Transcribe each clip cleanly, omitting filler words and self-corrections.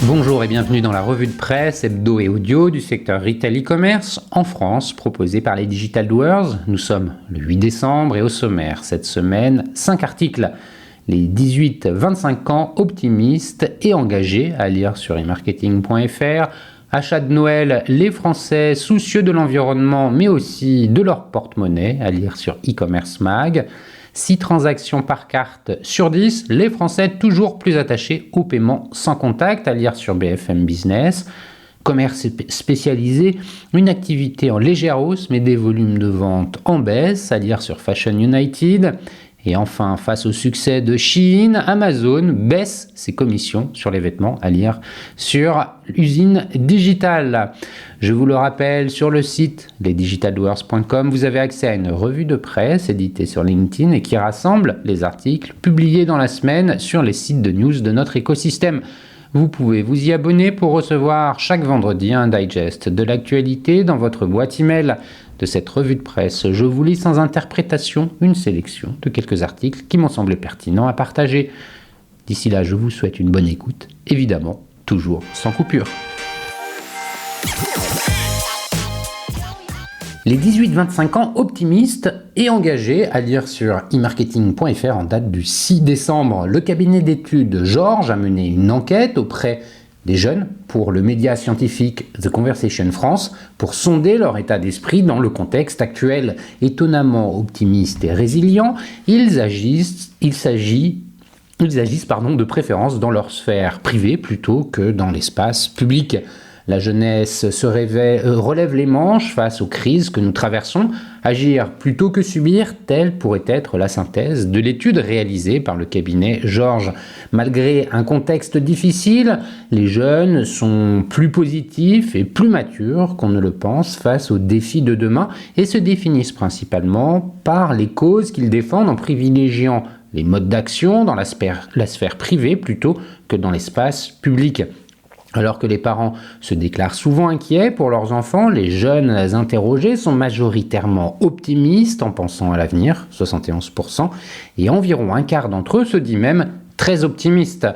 Bonjour et bienvenue dans la revue de presse hebdo et audio du secteur retail e-commerce en France, proposée par les Digital Doers. Nous sommes le 8 décembre et au sommaire cette semaine, 5 articles. Les 18-25 ans optimistes et engagés à lire sur emarketing.fr. Achat de Noël, les Français soucieux de l'environnement mais aussi de leur porte-monnaie à lire sur e-commerce mag. 6 transactions par carte sur 10, les Français toujours plus attachés au paiement sans contact, à lire sur BFM Business. Commerce spécialisé, une activité en légère hausse mais des volumes de vente en baisse, à lire sur Fashion United. Et enfin, face au succès de Shein, Amazon baisse ses commissions sur les vêtements, à lire sur Usine Digitale. Je vous le rappelle, sur le site lesdigitaldoers.com, vous avez accès à une revue de presse éditée sur LinkedIn et qui rassemble les articles publiés dans la semaine sur les sites de news de notre écosystème. Vous pouvez vous y abonner pour recevoir chaque vendredi un digest de l'actualité dans votre boîte email. De cette revue de presse, je vous lis sans interprétation une sélection de quelques articles qui m'ont semblé pertinents à partager. D'ici là, je vous souhaite une bonne écoute, évidemment, toujours sans coupure. Les 18-25 ans optimistes et engagés, à lire sur emarketing.fr en date du 6 décembre. Le cabinet d'études Georges a mené une enquête auprès des jeunes pour le média scientifique The Conversation France pour sonder leur état d'esprit dans le contexte actuel. Étonnamment optimistes et résilients, ils agissent de préférence dans leur sphère privée plutôt que dans l'espace public. La jeunesse relève les manches face aux crises que nous traversons. Agir plutôt que subir, telle pourrait être la synthèse de l'étude réalisée par le cabinet Georges. Malgré un contexte difficile, les jeunes sont plus positifs et plus matures qu'on ne le pense face aux défis de demain et se définissent principalement par les causes qu'ils défendent en privilégiant les modes d'action dans la sphère privée plutôt que dans l'espace public. Alors que les parents se déclarent souvent inquiets pour leurs enfants, les jeunes interrogés sont majoritairement optimistes en pensant à l'avenir, 71%, et environ un quart d'entre eux se dit même très optimiste.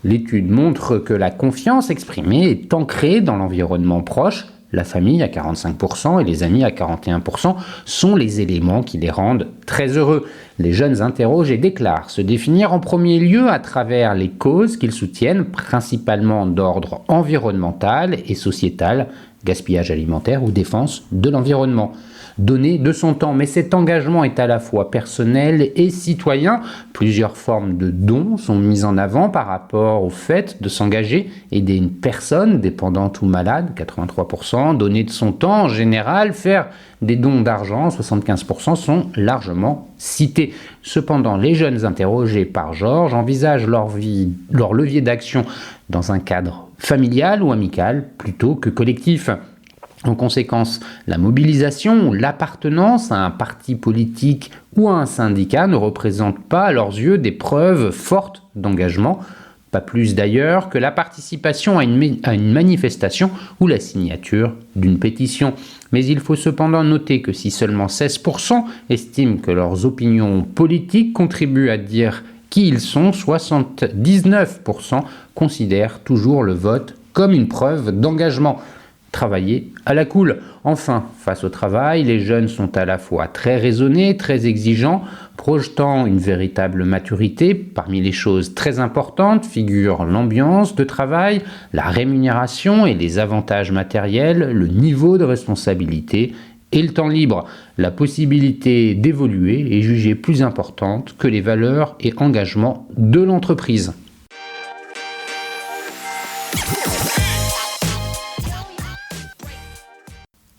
L'étude montre que la confiance exprimée est ancrée dans l'environnement proche. La famille à 45% et les amis à 41% sont les éléments qui les rendent très heureux. Les jeunes interrogés déclarent se définir en premier lieu à travers les causes qu'ils soutiennent, principalement d'ordre environnemental et sociétal, gaspillage alimentaire ou défense de l'environnement. Donner de son temps, mais cet engagement est à la fois personnel et citoyen. Plusieurs formes de dons sont mises en avant par rapport au fait de s'engager, aider une personne dépendante ou malade, 83%, donner de son temps en général, faire des dons d'argent, 75% sont largement cités. Cependant, les jeunes interrogés par Georges envisagent leur levier d'action dans un cadre familial ou amical plutôt que collectif. En conséquence, la mobilisation ou l'appartenance à un parti politique ou à un syndicat ne représente pas à leurs yeux des preuves fortes d'engagement, pas plus d'ailleurs que la participation à une manifestation ou la signature d'une pétition. Mais il faut cependant noter que si seulement 16% estiment que leurs opinions politiques contribuent à dire qui ils sont, 79% considèrent toujours le vote comme une preuve d'engagement. Travailler à la cool. Enfin, face au travail, les jeunes sont à la fois très raisonnés, très exigeants, projetant une véritable maturité. Parmi les choses très importantes figurent l'ambiance de travail, la rémunération et les avantages matériels, le niveau de responsabilité et le temps libre. La possibilité d'évoluer est jugée plus importante que les valeurs et engagements de l'entreprise.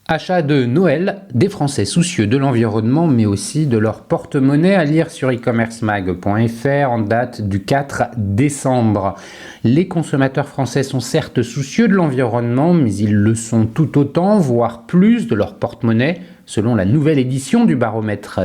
Achat de Noël, des Français soucieux de l'environnement mais aussi de leur porte-monnaie, à lire sur e-commercemag.fr en date du 4 décembre. Les consommateurs français sont certes soucieux de l'environnement mais ils le sont tout autant, voire plus, de leur porte-monnaie, selon la nouvelle édition du baromètre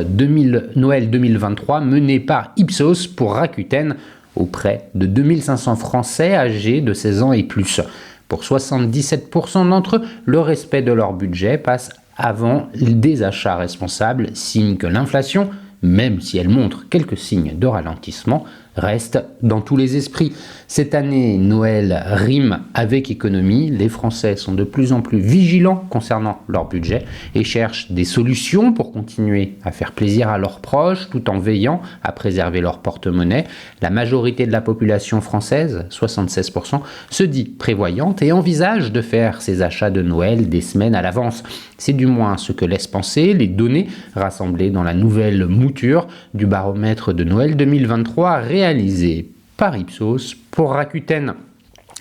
Noël 2023 menée par Ipsos pour Rakuten auprès de 2500 Français âgés de 16 ans et plus. Pour 77% d'entre eux, le respect de leur budget passe avant des achats responsables, signe que l'inflation, même si elle montre quelques signes de ralentissement, reste dans tous les esprits. Cette année, Noël rime avec économie. Les Français sont de plus en plus vigilants concernant leur budget et cherchent des solutions pour continuer à faire plaisir à leurs proches tout en veillant à préserver leur porte-monnaie. La majorité de la population française, 76%, se dit prévoyante et envisage de faire ses achats de Noël des semaines à l'avance. C'est du moins ce que laissent penser les données rassemblées dans la nouvelle mouture du baromètre de Noël 2023 réalisé par Ipsos pour Rakuten.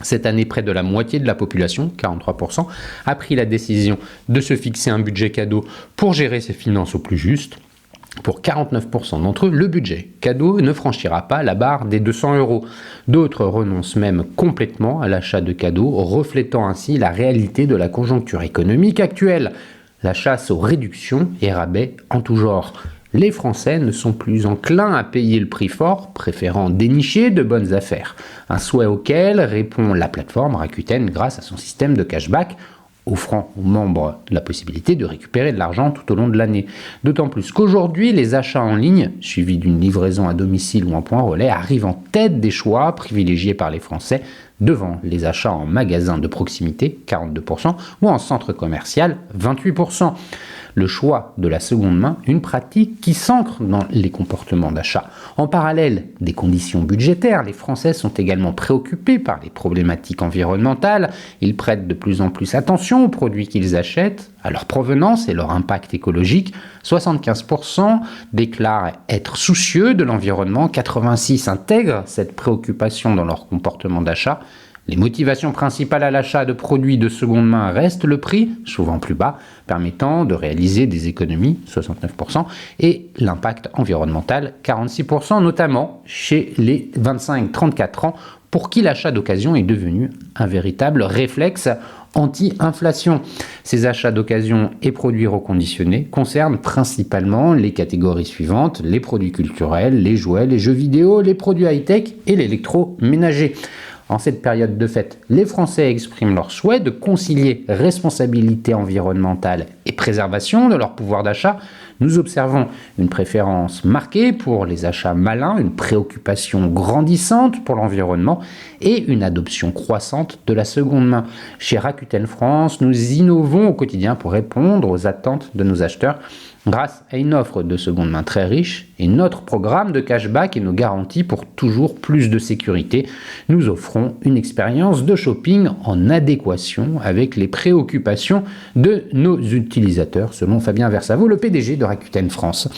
Cette année, près de la moitié de la population, 43%, a pris la décision de se fixer un budget cadeau pour gérer ses finances au plus juste. Pour 49% d'entre eux, le budget cadeau ne franchira pas la barre des 200 €. D'autres renoncent même complètement à l'achat de cadeaux, reflétant ainsi la réalité de la conjoncture économique actuelle. La chasse aux réductions et rabais en tout genre. Les Français ne sont plus enclins à payer le prix fort, préférant dénicher de bonnes affaires. Un souhait auquel répond la plateforme Rakuten grâce à son système de cashback, offrant aux membres la possibilité de récupérer de l'argent tout au long de l'année. D'autant plus qu'aujourd'hui, les achats en ligne, suivis d'une livraison à domicile ou en point relais, arrivent en tête des choix privilégiés par les Français, devant les achats en magasin de proximité, 42%, ou en centre commercial, 28%. Le choix de la seconde main, une pratique qui s'ancre dans les comportements d'achat. En parallèle des conditions budgétaires, les Français sont également préoccupés par les problématiques environnementales. Ils prêtent de plus en plus attention aux produits qu'ils achètent, à leur provenance et leur impact écologique. 75% déclarent être soucieux de l'environnement, 86% intègrent cette préoccupation dans leur comportement d'achat. Les motivations principales à l'achat de produits de seconde main restent le prix, souvent plus bas, permettant de réaliser des économies, 69%, et l'impact environnemental, 46%, notamment chez les 25-34 ans, pour qui l'achat d'occasion est devenu un véritable réflexe anti-inflation. Ces achats d'occasion et produits reconditionnés concernent principalement les catégories suivantes: les produits culturels, les jouets, les jeux vidéo, les produits high-tech et l'électroménager. En cette période de fête, les Français expriment leur souhait de concilier responsabilité environnementale et préservation de leur pouvoir d'achat. Nous observons une préférence marquée pour les achats malins, une préoccupation grandissante pour l'environnement et une adoption croissante de la seconde main. Chez Rakuten France, nous innovons au quotidien pour répondre aux attentes de nos acheteurs grâce à une offre de seconde main très riche et notre programme de cashback et nos garanties pour toujours plus de sécurité. Nous offrons une expérience de shopping en adéquation avec les préoccupations de nos utilisateurs, selon Fabien Versavo, le PDG de Rakuten France.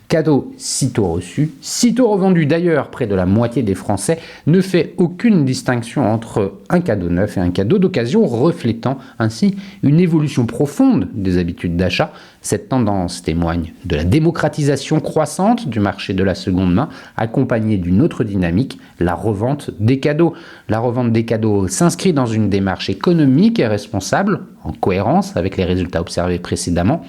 Cadeau sitôt reçu, sitôt revendu. D'ailleurs, près de la moitié des Français ne fait aucune distinction entre un cadeau neuf et un cadeau d'occasion, reflétant ainsi une évolution profonde des habitudes d'achat. Cette tendance témoigne de la démocratisation croissante du marché de la seconde main, accompagnée d'une autre dynamique, la revente des cadeaux. La revente des cadeaux s'inscrit dans une démarche économique et responsable, en cohérence avec les résultats observés précédemment.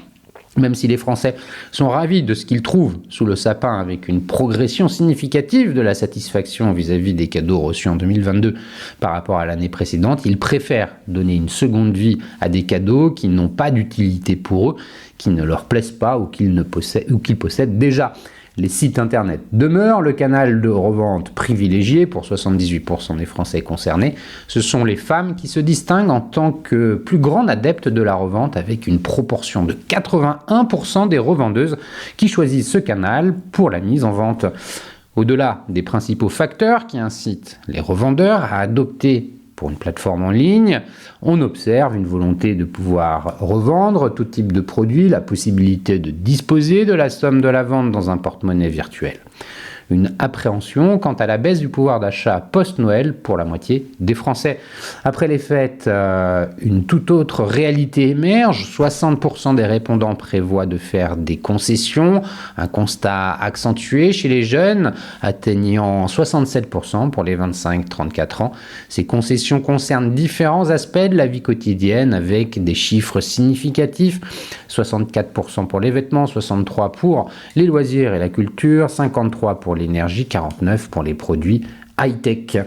Même si les Français sont ravis de ce qu'ils trouvent sous le sapin avec une progression significative de la satisfaction vis-à-vis des cadeaux reçus en 2022 par rapport à l'année précédente, ils préfèrent donner une seconde vie à des cadeaux qui n'ont pas d'utilité pour eux, qui ne leur plaisent pas ou qu'ils possèdent déjà. Les sites internet demeurent le canal de revente privilégié pour 78% des Français concernés. Ce sont les femmes qui se distinguent en tant que plus grandes adeptes de la revente, avec une proportion de 81% des revendeuses qui choisissent ce canal pour la mise en vente. Au-delà des principaux facteurs qui incitent les revendeurs à adopter pour une plateforme en ligne, on observe une volonté de pouvoir revendre tout type de produit, la possibilité de disposer de la somme de la vente dans un porte-monnaie virtuel. Une appréhension quant à la baisse du pouvoir d'achat post-Noël pour la moitié des Français. Après les fêtes, une toute autre réalité émerge. 60% des répondants prévoient de faire des concessions. Un constat accentué chez les jeunes, atteignant 67% pour les 25-34 ans. Ces concessions concernent différents aspects de la vie quotidienne avec des chiffres significatifs. 64% pour les vêtements, 63% pour les loisirs et la culture, 53% pour l'énergie, 49% pour les produits high-tech.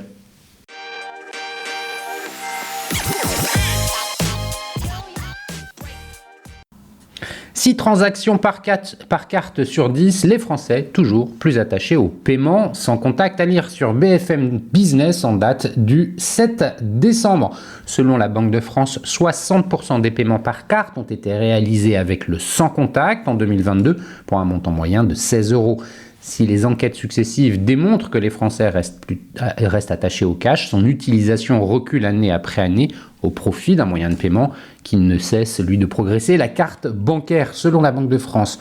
6 transactions par carte sur 10, les Français toujours plus attachés au paiement sans contact, à lire sur BFM Business en date du 7 décembre. Selon la Banque de France, 60% des paiements par carte ont été réalisés avec le sans contact en 2022 pour un montant moyen de 16 €. Si les enquêtes successives démontrent que les Français restent attachés au cash, son utilisation recule année après année au profit d'un moyen de paiement qui ne cesse, lui, de progresser. La carte bancaire, selon la Banque de France,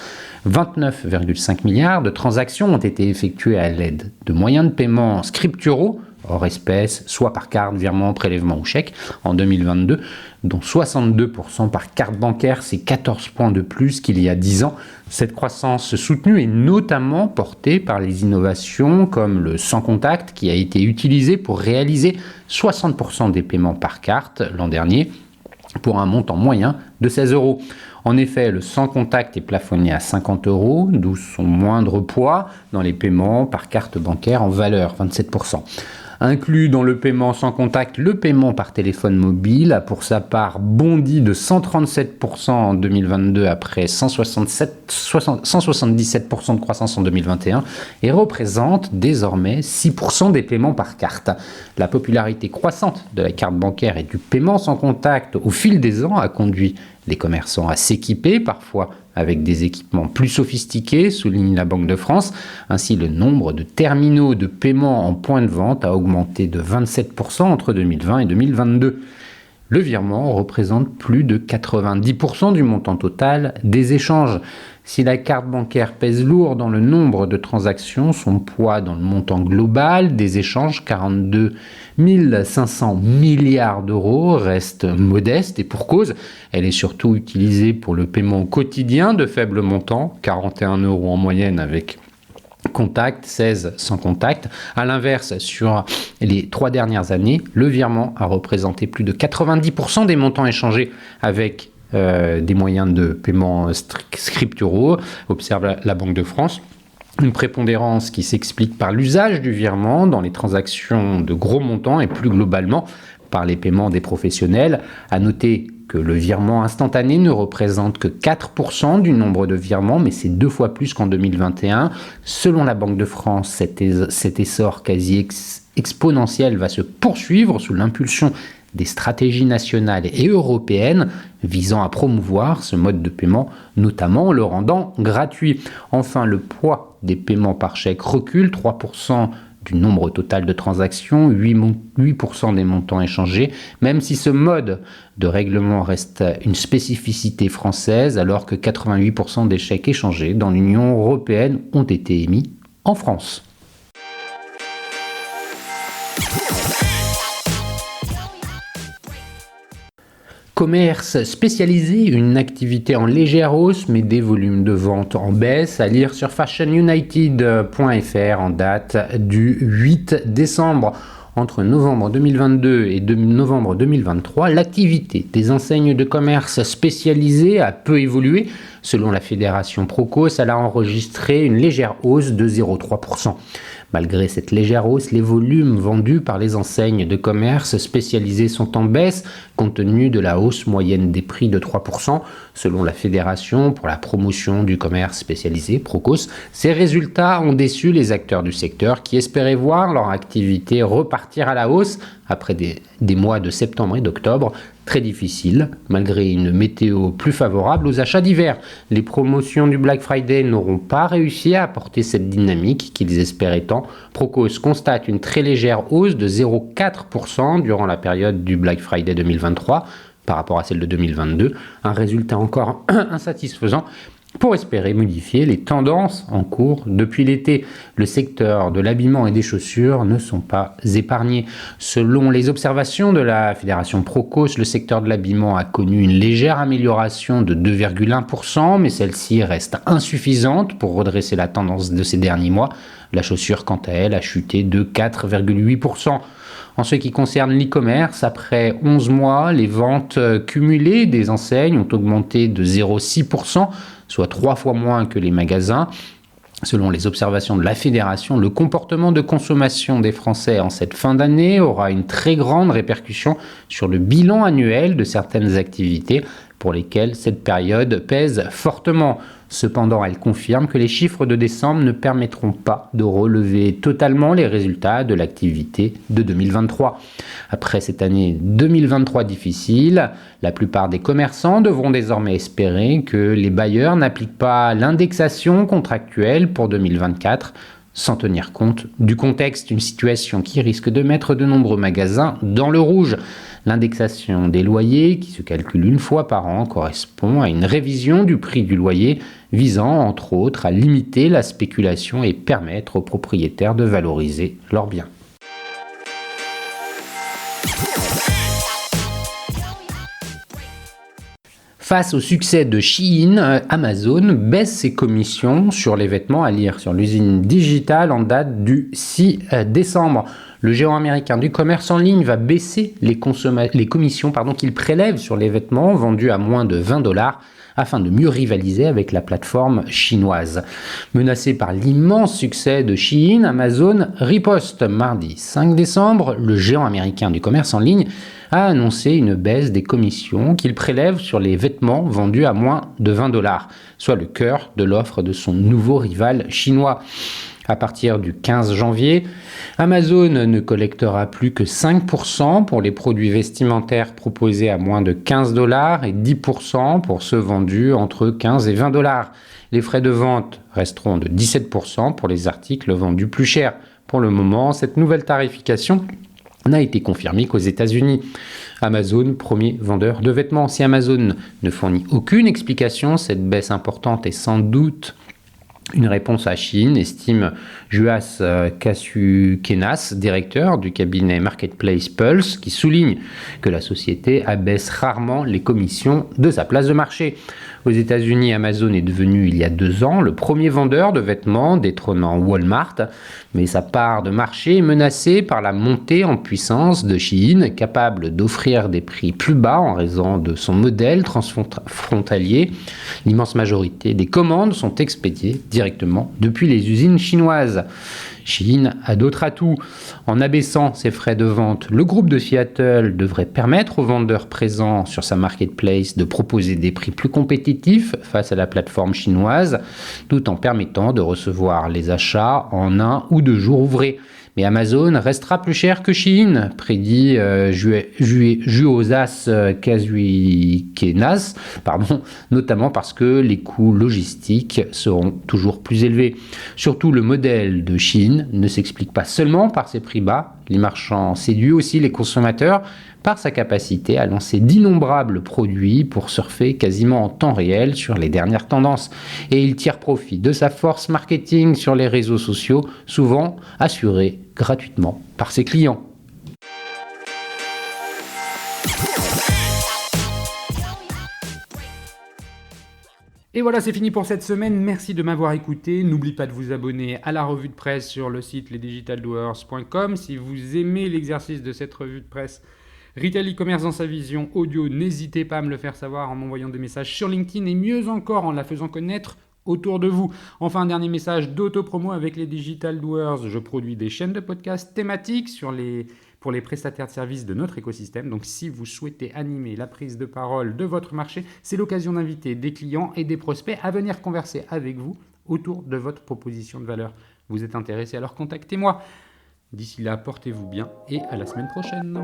29,5 milliards de transactions ont été effectuées à l'aide de moyens de paiement scripturaux, hors espèces, soit par carte, virement, prélèvement ou chèque, en 2022, dont 62% par carte bancaire, c'est 14 points de plus qu'il y a 10 ans. Cette croissance soutenue est notamment portée par les innovations comme le sans contact qui a été utilisé pour réaliser 60% des paiements par carte l'an dernier pour un montant moyen de 16 €. En effet, le sans contact est plafonné à 50 €, d'où son moindre poids dans les paiements par carte bancaire en valeur, 27%. Inclus dans le paiement sans contact, le paiement par téléphone mobile a pour sa part bondi de 137% en 2022 après 177% de croissance en 2021 et représente désormais 6% des paiements par carte. La popularité croissante de la carte bancaire et du paiement sans contact au fil des ans a conduit les commerçants à s'équiper, parfois avec des équipements plus sophistiqués, souligne la Banque de France. Ainsi, le nombre de terminaux de paiement en point de vente a augmenté de 27% entre 2020 et 2022. Le virement représente plus de 90% du montant total des échanges. Si la carte bancaire pèse lourd dans le nombre de transactions, son poids dans le montant global des échanges, 42 500 milliards d'euros, reste modeste et pour cause. Elle est surtout utilisée pour le paiement quotidien de faibles montants, 41 € en moyenne avec contact, 16 sans contact. A l'inverse, sur les 3 dernières années, le virement a représenté plus de 90% des montants échangés avec des moyens de paiement scripturaux, observe la Banque de France. Une prépondérance qui s'explique par l'usage du virement dans les transactions de gros montants et plus globalement par les paiements des professionnels. À noter que le virement instantané ne représente que 4% du nombre de virements, mais c'est 2 fois plus qu'en 2021. Selon la Banque de France, cet essor quasi exponentiel va se poursuivre sous l'impulsion des stratégies nationales et européennes visant à promouvoir ce mode de paiement, notamment en le rendant gratuit. Enfin, le poids des paiements par chèque recule, 3% du nombre total de transactions, 8% des montants échangés, même si ce mode de règlement reste une spécificité française, alors que 88% des chèques échangés dans l'Union européenne ont été émis en France. Commerce spécialisé, une activité en légère hausse mais des volumes de vente en baisse, à lire sur fashionunited.fr en date du 8 décembre. Entre novembre 2022 et novembre 2023, l'activité des enseignes de commerce spécialisées a peu évolué. Selon la fédération Procos, elle a enregistré une légère hausse de 0,3%. Malgré cette légère hausse, les volumes vendus par les enseignes de commerce spécialisées sont en baisse, compte tenu de la hausse moyenne des prix de 3%. Selon la Fédération pour la promotion du commerce spécialisé, Procos, ces résultats ont déçu les acteurs du secteur qui espéraient voir leur activité repartir à la hausse après des mois de septembre et d'octobre très difficiles, malgré une météo plus favorable aux achats d'hiver. Les promotions du Black Friday n'auront pas réussi à apporter cette dynamique qu'ils espéraient tant. Procos constate une très légère hausse de 0,4% durant la période du Black Friday 2023 par rapport à celle de 2022, un résultat encore insatisfaisant pour espérer modifier les tendances en cours depuis l'été. Le secteur de l'habillement et des chaussures ne sont pas épargnés. Selon les observations de la Fédération Procos, le secteur de l'habillement a connu une légère amélioration de 2,1%, mais celle-ci reste insuffisante pour redresser la tendance de ces derniers mois. La chaussure, quant à elle, a chuté de 4,8%. En ce qui concerne l'e-commerce, après 11 mois, les ventes cumulées des enseignes ont augmenté de 0,6%, soit 3 fois moins que les magasins. Selon les observations de la Fédération, le comportement de consommation des Français en cette fin d'année aura une très grande répercussion sur le bilan annuel de certaines activités. pour lesquels cette période pèse fortement. Cependant, elle confirme que les chiffres de décembre ne permettront pas de relever totalement les résultats de l'activité de 2023. Après cette année 2023 difficile, la plupart des commerçants devront désormais espérer que les bailleurs n'appliquent pas l'indexation contractuelle pour 2024, sans tenir compte du contexte, une situation qui risque de mettre de nombreux magasins dans le rouge. L'indexation des loyers, qui se calcule une fois par an, correspond à une révision du prix du loyer visant, entre autres, à limiter la spéculation et permettre aux propriétaires de valoriser leurs biens. Face au succès de Shein, Amazon baisse ses commissions sur les vêtements, à lire sur l'usine digitale en date du 6 décembre. Le géant américain du commerce en ligne va baisser les commissions qu'il prélève sur les vêtements vendus à moins de $20 afin de mieux rivaliser avec la plateforme chinoise. Menacé par l'immense succès de Shein, Amazon riposte. Mardi 5 décembre, le géant américain du commerce en ligne a annoncé une baisse des commissions qu'il prélève sur les vêtements vendus à moins de $20, soit le cœur de l'offre de son nouveau rival chinois. À partir du 15 janvier, Amazon ne collectera plus que 5% pour les produits vestimentaires proposés à moins de $15 et 10% pour ceux vendus entre 15 et $20. Les frais de vente resteront de 17% pour les articles vendus plus chers. Pour le moment, cette nouvelle tarification n'a été confirmée qu'aux États-Unis. Amazon, premier vendeur de vêtements. Si Amazon ne fournit aucune explication, cette baisse importante est sans doute une réponse à Shein, estime Juhas Kassukenas, directeur du cabinet Marketplace Pulse, qui souligne que la société abaisse rarement les commissions de sa place de marché. Aux États-Unis, Amazon est devenu, il y a 2 ans, le premier vendeur de vêtements détrônant Walmart, mais sa part de marché est menacée par la montée en puissance de Shein, capable d'offrir des prix plus bas en raison de son modèle transfrontalier. L'immense majorité des commandes sont expédiées directement depuis les usines chinoises. Shein a d'autres atouts. En abaissant ses frais de vente, le groupe de Seattle devrait permettre aux vendeurs présents sur sa marketplace de proposer des prix plus compétitifs face à la plateforme chinoise, tout en permettant de recevoir les achats en 1 ou 2 jours ouvrés. Mais Amazon restera plus cher que Shein, prédit Juhas Kassukenas, notamment parce que les coûts logistiques seront toujours plus élevés. Surtout, le modèle de Shein ne s'explique pas seulement par ses prix bas. Les marchands séduisent aussi les consommateurs par sa capacité à lancer d'innombrables produits pour surfer quasiment en temps réel sur les dernières tendances. Et il tire profit de sa force marketing sur les réseaux sociaux, souvent assurée gratuitement par ses clients. Et voilà, c'est fini pour cette semaine. Merci de m'avoir écouté. N'oubliez pas de vous abonner à la revue de presse sur le site lesdigitaldoers.com. Si vous aimez l'exercice de cette revue de presse Retail e-commerce dans sa vision audio, n'hésitez pas à me le faire savoir en m'envoyant des messages sur LinkedIn et mieux encore en la faisant connaître autour de vous. Enfin, un dernier message d'auto-promo avec les Digital Doers. Je produis des chaînes de podcasts thématiques pour les prestataires de services de notre écosystème. Donc, si vous souhaitez animer la prise de parole de votre marché, c'est l'occasion d'inviter des clients et des prospects à venir converser avec vous autour de votre proposition de valeur. Vous êtes intéressé, alors contactez-moi. D'ici là, portez-vous bien et à la semaine prochaine.